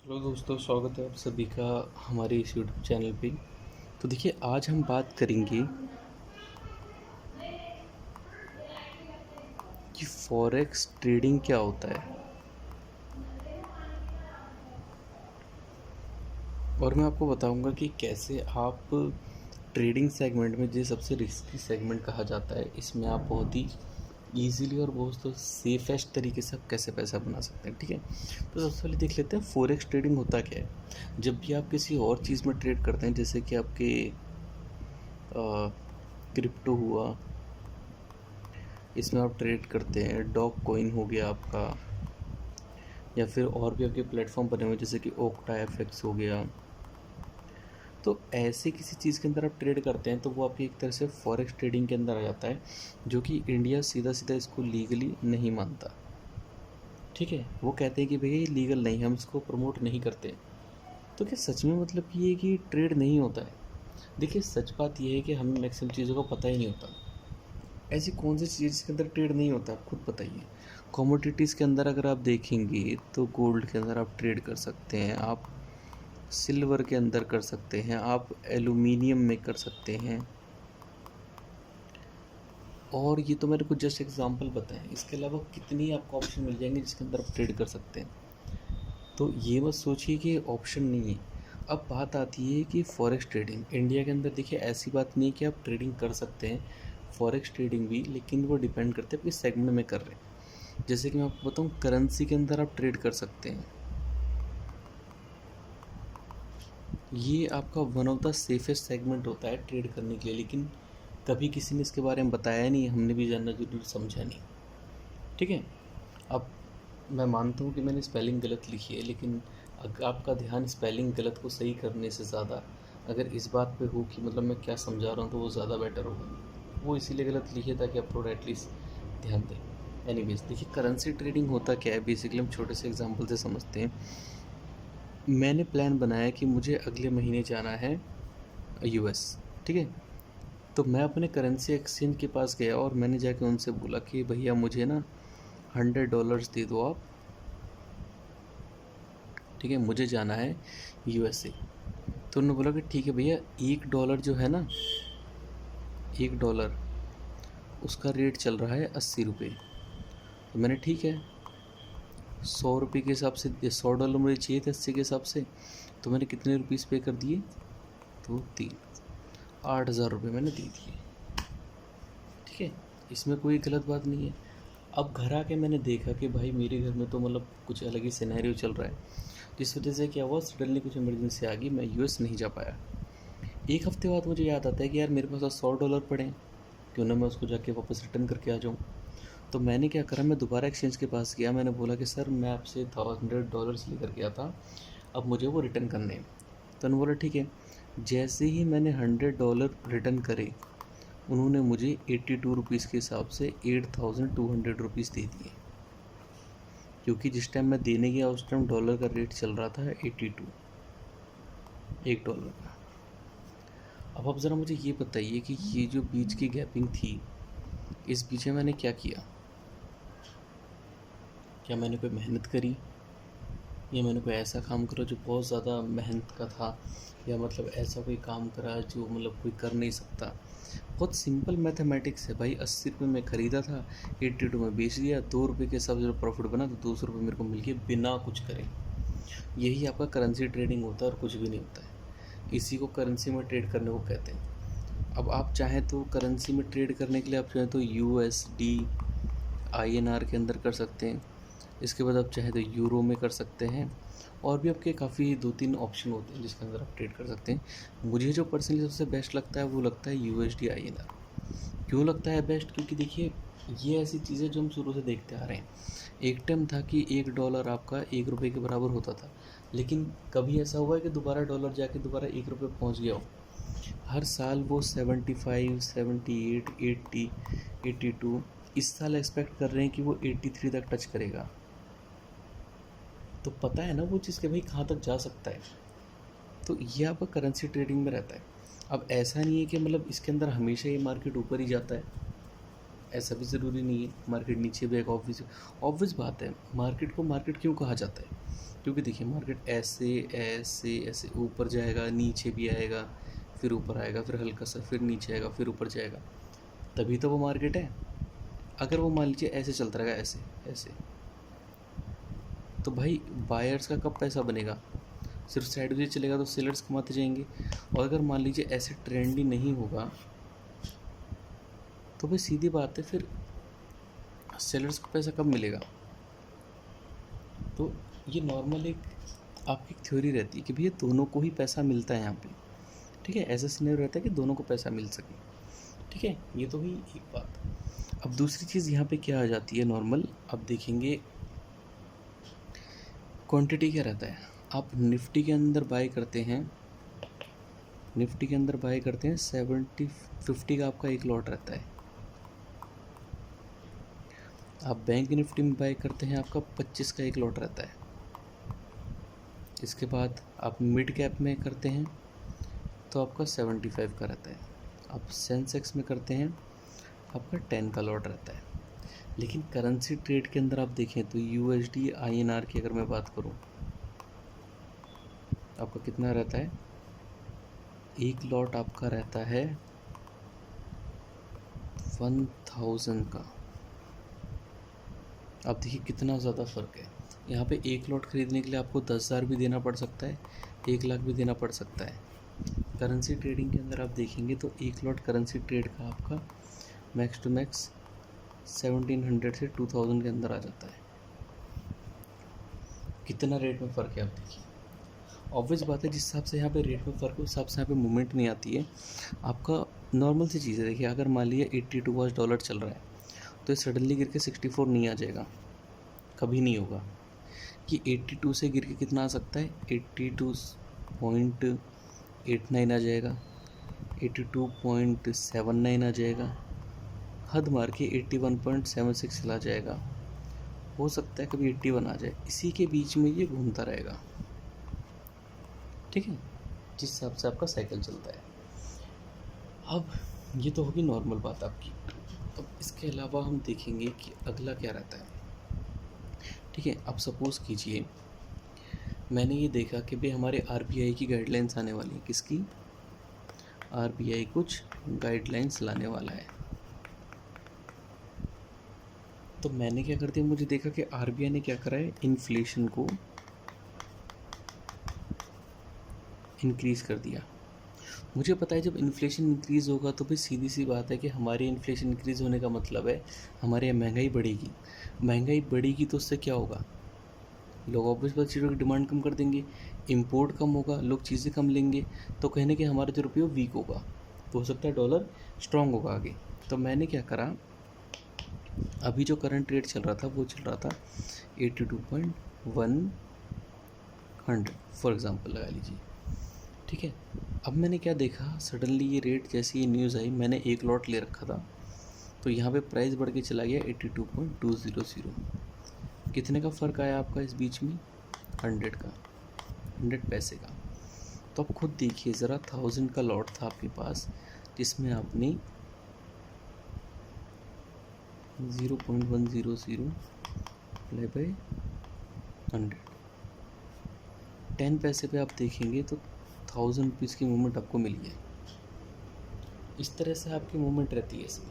Hello दोस्तों, स्वागत है आप सभी का हमारे इस यूट्यूब चैनल पे। तो देखिए, आज हम बात करेंगे कि फॉरेक्स ट्रेडिंग क्या होता है। और मैं आपको बताऊंगा कि कैसे आप ट्रेडिंग सेगमेंट में, जो सबसे रिस्की सेगमेंट कहा जाता है, इसमें आप बहुत ही ईजीली और बहुत तो सेफेस्ट तरीके से आप कैसे पैसा बना सकते हैं। ठीक है, तो सबसे पहले देख लेते हैं फॉरेक्स ट्रेडिंग होता क्या है। जब भी आप किसी और चीज़ में ट्रेड करते हैं, जैसे कि आपके क्रिप्टो हुआ, इसमें आप ट्रेड करते हैं, डॉग कॉइन हो गया आपका, या फिर और भी आपके प्लेटफॉर्म बने हुए जैसे कि ओक्टा एफएक्स हो गया। तो ऐसे किसी चीज़ के अंदर आप ट्रेड करते हैं तो वो आपकी एक तरह से फॉरेक्स ट्रेडिंग के अंदर आ जाता है, जो कि इंडिया सीधा सीधा इसको लीगली नहीं मानता। ठीक है, वो कहते हैं कि भैया ये लीगल नहीं है, हम इसको प्रमोट नहीं करते। तो क्या सच में मतलब ये है कि ट्रेड नहीं होता है? देखिए, सच बात यह है कि हमें मैक्सिमम चीज़ों का पता ही नहीं होता। ऐसी कौन सी चीज़ के अंदर ट्रेड नहीं होता, आप खुद बताइए। कमोडिटीज़ के अंदर अगर आप देखेंगे तो गोल्ड के अंदर आप ट्रेड कर सकते हैं, आप सिल्वर के अंदर कर सकते हैं, आप एल्यूमिनियम में कर सकते हैं। और ये तो मैंने कुछ जस्ट एग्जांपल बताए, इसके अलावा कितनी आपको ऑप्शन मिल जाएंगे जिसके अंदर आप ट्रेड कर सकते हैं। तो ये मत सोचिए कि ऑप्शन नहीं है। अब बात आती है कि फॉरेक्स ट्रेडिंग इंडिया के अंदर, देखिए ऐसी बात नहीं है कि आप ट्रेडिंग कर सकते हैं फॉरेक्स ट्रेडिंग भी, लेकिन वो डिपेंड करते हैं किस सेगमेंट में कर रहे हैं। जैसे कि मैं आपको बताऊँ, करेंसी के अंदर आप ट्रेड कर सकते हैं। ये आपका one of the safest segment होता है ट्रेड करने के लिए, लेकिन कभी किसी ने इसके बारे में बताया नहीं, हमने भी जानना जरूर समझा नहीं। ठीक है, अब मैं मानता हूँ कि मैंने स्पेलिंग गलत लिखी है, लेकिन अगर आपका ध्यान स्पेलिंग गलत को सही करने से ज़्यादा अगर इस बात पे हो कि मतलब मैं क्या समझा रहा हूँ, तो वो ज़्यादा बेटर होगा। वो इसीलिए गलत लिखी है ताकि आप थोड़ा एटलीस्ट ध्यान दें। एनीवेज, देखिए करेंसी ट्रेडिंग होता क्या है, बेसिकली हम छोटे से एग्जांपल से समझते हैं। मैंने प्लान बनाया कि मुझे अगले महीने जाना है यूएस। ठीक है, तो मैं अपने करेंसी एक्सचेंज के पास गया और मैंने जाके उनसे बोला कि भैया मुझे ना $100 दे दो आप। ठीक है, मुझे जाना है यूएसए। तो उन्होंने बोला कि ठीक है भैया, $1 जो है ना, $1 उसका रेट चल रहा है 80 रुपये। तो मैंने ठीक है, 100 रुपये के हिसाब से, $100 मुझे चाहिए थे 80 के हिसाब से, तो मैंने कितने रुपीज़ पे कर दिए? तो 8,000 रुपये मैंने दे दिए। ठीक है, इसमें कोई गलत बात नहीं है। अब घर आके मैंने देखा कि भाई मेरे घर में तो मतलब कुछ अलग ही सिनेरियो चल रहा है, जिस वजह से क्या हुआ, सडनली कुछ इमरजेंसी आ गई, मैं यूएस नहीं जा पाया। एक हफ्ते बाद मुझे याद आता है कि यार मेरे पास $100 पड़े हैं, क्यों ना मैं उसको जाके वापस रिटर्न करके आ जाऊँ। तो मैंने क्या करा, मैं दोबारा एक्सचेंज के पास गया, मैंने बोला कि सर मैं आपसे $100 लेकर गया था, अब मुझे वो रिटर्न करने हैं। तो उन्होंने बोला ठीक है। जैसे ही मैंने $100 रिटर्न करे, उन्होंने मुझे 82 रुपीज़ के हिसाब से 8,200 रुपीज़ दे दिए, क्योंकि जिस टाइम मैं देने गया उस टाइम डॉलर का रेट चल रहा था 82, $1 का। अब आप ज़रा मुझे ये बताइए कि ये जो बीच की गैपिंग थी, इस बीच में मैंने क्या किया? क्या मैंने कोई मेहनत करी, या मैंने कोई ऐसा काम करा जो बहुत ज़्यादा मेहनत का था, या मतलब ऐसा कोई काम करा जो मतलब कोई कर नहीं सकता? बहुत सिंपल मैथमेटिक्स है भाई। 80 रुपये में ख़रीदा था, 82 में बेच दिया, ₹2 के हिसाब से जो प्रॉफिट बना तो ₹200 मेरे को मिल गए बिना कुछ करे। यही आपका करेंसी ट्रेडिंग होता है और कुछ भी नहीं होता है। इसी को करेंसी में ट्रेड करने को कहते हैं। अब आप चाहें तो करेंसी में ट्रेड करने के लिए आप चाहें तो यूएसडी आईएनआर के अंदर कर सकते हैं। इसके बाद आप चाहे तो यूरो में कर सकते हैं, और भी आपके काफ़ी 2-3 ऑप्शन होते हैं जिसके अंदर आप ट्रेड कर सकते हैं। मुझे जो पर्सनली सबसे बेस्ट लगता है वो लगता है यूएसडी आईएनआर। क्यों लगता है बेस्ट? क्योंकि देखिए, ये ऐसी चीज़ें जो हम शुरू से देखते आ रहे हैं। एक टाइम था कि $1 आपका ₹1 के बराबर होता था, लेकिन कभी ऐसा हुआ है कि दोबारा डॉलर जाके दोबारा ₹1 पहुंच गया हो? हर साल वो 75, 78, 80, 82, इस साल एक्सपेक्ट कर रहे हैं कि वो 83 तक टच करेगा। तो पता है ना वो चीज़ कि भाई कहाँ तक जा सकता है। तो ये आपका करेंसी ट्रेडिंग में रहता है। अब ऐसा नहीं है कि मतलब इसके अंदर हमेशा ये मार्केट ऊपर ही जाता है। ऐसा भी ज़रूरी नहीं है मार्केट नीचे भी आएगा। ऑब्वियस बात है, मार्केट को मार्केट क्यों कहा जाता है? क्योंकि देखिए मार्केट ऐसे ऐसे ऐसे ऊपर जाएगा, नीचे भी आएगा, फिर ऊपर आएगा, फिर हल्का सा फिर नीचे आएगा, फिर ऊपर जाएगा, तभी तो वो मार्केट है। अगर वो मान लीजिए ऐसे चलता रहेगा, ऐसे ऐसे, तो भाई बायर्स का कब पैसा बनेगा? सिर्फ साइडवेज चलेगा तो सेलर्स कमाते जाएंगे। और अगर मान लीजिए ऐसे ट्रेंडी नहीं होगा तो भाई सीधी बात है, फिर सेलर्स को पैसा कब मिलेगा? तो ये नॉर्मल एक आपकी थ्योरी रहती है कि भैया दोनों को ही पैसा मिलता है यहाँ पे, ठीक है। ऐसा सिनेरियो रहता है कि दोनों को पैसा मिल सके, ठीक है। ये तो हुई एक बात। अब दूसरी चीज़ यहाँ पे क्या आ जाती है नॉर्मल, अब देखेंगे क्वांटिटी क्या रहता है। आप निफ्टी के अंदर बाय करते हैं, निफ्टी के अंदर बाय करते हैं 50 का आपका एक लॉट रहता है। आप बैंक निफ्टी में बाय करते हैं, आपका 25 का एक लॉट रहता है। इसके बाद आप मिड कैप में करते हैं तो आपका 75 का रहता है। आप सेंसेक्स में करते हैं आपका 10 का लॉट रहता है। लेकिन करेंसी ट्रेड के अंदर आप देखें तो यूएसडी आईएनआर की अगर मैं बात करूं, आपका कितना रहता है? एक लॉट आपका रहता है 1000 का। आप देखिए कितना ज़्यादा फ़र्क है। यहाँ पे एक लॉट ख़रीदने के लिए आपको 10,000 भी देना पड़ सकता है, 1 लाख भी देना पड़ सकता है। करेंसी ट्रेडिंग के अंदर आप देखेंगे तो एक लॉट करेंसी ट्रेड का आपका मैक्स टू मैक्स 1700 से 2000 के अंदर आ जाता है। कितना रेट में फ़र्क है आप देखिए। ऑब्वियस बात है, जिस हिसाब से यहाँ पे रेट में फ़र्क है उस हिसाब से यहाँ पे मूवमेंट नहीं आती है। आपका नॉर्मल सी चीज़ है, देखिए अगर मान लीजिए 82 आज डॉलर चल रहा है तो ये सडनली गिर के 64 नहीं आ जाएगा, कभी नहीं होगा। कि 82 से गिर के कितना आ सकता है? 82.89 आ जाएगा, 82.79 आ जाएगा, हद मार के 81.76 चला जाएगा। हो सकता है कभी 81 आ जाए, इसी के बीच में ये घूमता रहेगा, ठीक है, जिस हिसाब से आपका साइकिल चलता है। अब ये तो होगी नॉर्मल बात आपकी। अब इसके अलावा हम देखेंगे कि अगला क्या रहता है, ठीक है। अब सपोज़ कीजिए मैंने ये देखा कि भाई हमारे आरबीआई की गाइडलाइंस आने वाली है। किसकी? आरबीआई कुछ गाइडलाइंस लाने वाला है। तो मैंने क्या कर दिया, मुझे देखा कि आरबीआई ने क्या करा है, इन्फ्लेशन को इंक्रीज़ कर दिया। मुझे पता है जब इन्फ्लेशन इंक्रीज़ होगा तो भाई सीधी सी बात है कि हमारे इन्फ्लेशन इंक्रीज़ होने का मतलब है हमारे यहाँ महंगाई बढ़ेगी। महंगाई बढ़ेगी तो उससे क्या होगा? लोग ऑब्वियस बात चीज़ों की डिमांड कम कर देंगे, इंपोर्ट कम होगा, लोग चीज़ें कम लेंगे, तो कहने कि हमारा जो रुपये वीक होगा, तो हो सकता है डॉलर स्ट्रॉन्ग होगा आगे। तो मैंने क्या करा, अभी जो करंट रेट चल रहा था वो चल रहा था 82.100 फॉर एग्ज़ाम्पल लगा लीजिए, ठीक है। अब मैंने क्या देखा, सडनली ये रेट जैसी ये न्यूज़ आई, मैंने एक लॉट ले रखा था तो यहाँ पे प्राइस बढ़ के चला गया 82.200। कितने का फ़र्क आया आपका इस बीच में? 100 का, 100 पैसे का। तो आप खुद देखिए ज़रा, 1000 का लॉट था आपके पास जिसमें आपने 0.100 अप्लाई बाई 100, 10 पैसे पे आप देखेंगे तो 1000 रुपीज़ की मूवमेंट आपको मिली है। इस तरह से आपकी मूवमेंट रहती है इसमें।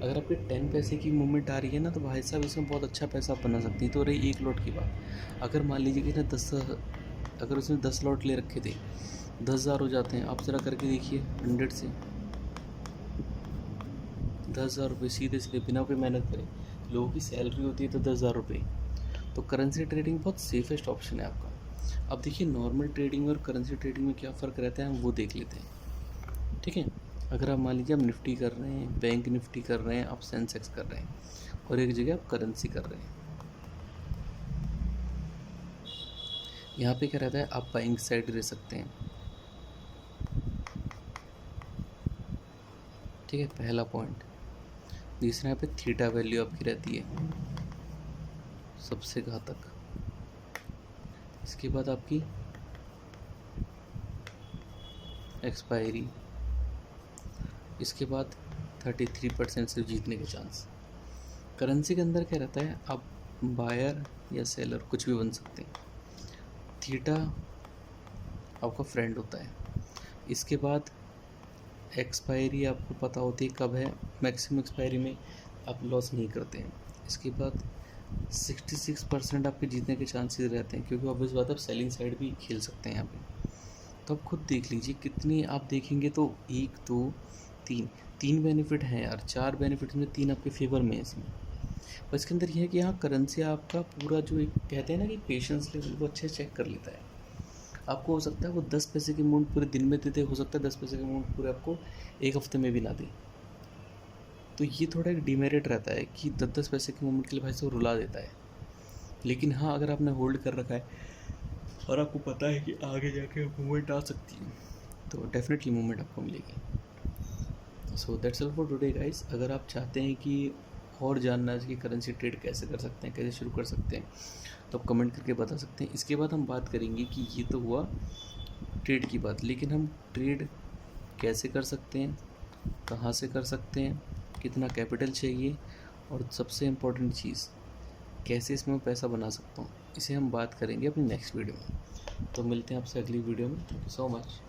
अगर आपके 10 पैसे की मूवमेंट आ रही है ना तो भाई साहब इसमें बहुत अच्छा पैसा आप बना सकती हैं। तो रही एक लॉट की बात, अगर मान लीजिए कि ना अगर उसने 10 लॉट ले रखे थे, 10,000 हो जाते हैं। आप ज़रा करके देखिए 100 से 10,000 रुपये सीधे सीधे बिना कोई मेहनत करें। लोगों की सैलरी होती है तो 10,000 रुपये। तो करेंसी ट्रेडिंग बहुत सेफेस्ट ऑप्शन है आपका। अब देखिए नॉर्मल ट्रेडिंग और करेंसी ट्रेडिंग में क्या फ़र्क रहता है हम वो देख लेते हैं, ठीक है। अगर आप मान लीजिए आप निफ्टी कर रहे हैं, बैंक निफ्टी कर रहे हैं, आप सेंसेक्स कर रहे हैं और एक जगह आप करेंसी कर रहे हैं, यहाँ पे क्या रहता है, आप बाइंग साइड ले सकते हैं, ठीक है, पहला पॉइंट। दूसरा यहाँ पे थीटा वैल्यू आपकी रहती है सबसे घातक। इसके बाद आपकी एक्सपायरी, इसके बाद 33% से जीतने के चांस। करेंसी के अंदर क्या रहता है, आप बायर या सेलर कुछ भी बन सकते हैं। थीटा आपका फ्रेंड होता है। इसके बाद एक्सपायरी आपको पता होती है कब है, मैक्सिमम एक्सपायरी में आप लॉस नहीं करते हैं। इसके बाद 66% आपके जीतने के चांसेस रहते हैं, क्योंकि ऑब्वियस बात है आप सेलिंग साइड भी खेल सकते हैं यहाँ पे। तो आप खुद देख लीजिए कितनी आप देखेंगे तो 1 2 3 बेनिफिट हैं यार। 4 बेनिफिट में 3 आपके फेवर में है इसमें। और इसके अंदर यह है कि यहाँ करेंसी आपका पूरा जो एक कहते हैं ना कि पेशेंस लेवल वो अच्छे से चेक कर लेता है। आपको हो सकता है वो 10 पैसे की अमाउंट पूरे दिन में दे दे, हो सकता है 10 पैसे की अमाउंट पूरे आपको एक हफ्ते में भी ना दे। तो ये थोड़ा एक डिमेरिट रहता है कि 10-10 पैसे की अमाउंट के लिए भाई से रुला देता है। लेकिन हाँ, अगर आपने होल्ड कर रखा है और आपको पता है कि आगे जाके मूवमेंट आ सकती है, तो डेफिनेटली मूवमेंट आपको मिलेगी। So that's all for today guys. अगर आप चाहते हैं कि और जानना है कि करेंसी ट्रेड कैसे कर सकते हैं, कैसे शुरू कर सकते हैं, तो आप कमेंट करके बता सकते हैं। इसके बाद हम बात करेंगे कि ये तो हुआ ट्रेड की बात, लेकिन हम ट्रेड कैसे कर सकते हैं, कहाँ से कर सकते हैं, कितना कैपिटल चाहिए, और सबसे इम्पोर्टेंट चीज़ कैसे इसमें मैं पैसा बना सकता हूँ, इसे हम बात करेंगे अपनी नेक्स्ट वीडियो में। तो मिलते हैं आपसे अगली वीडियो में। Thank you so much.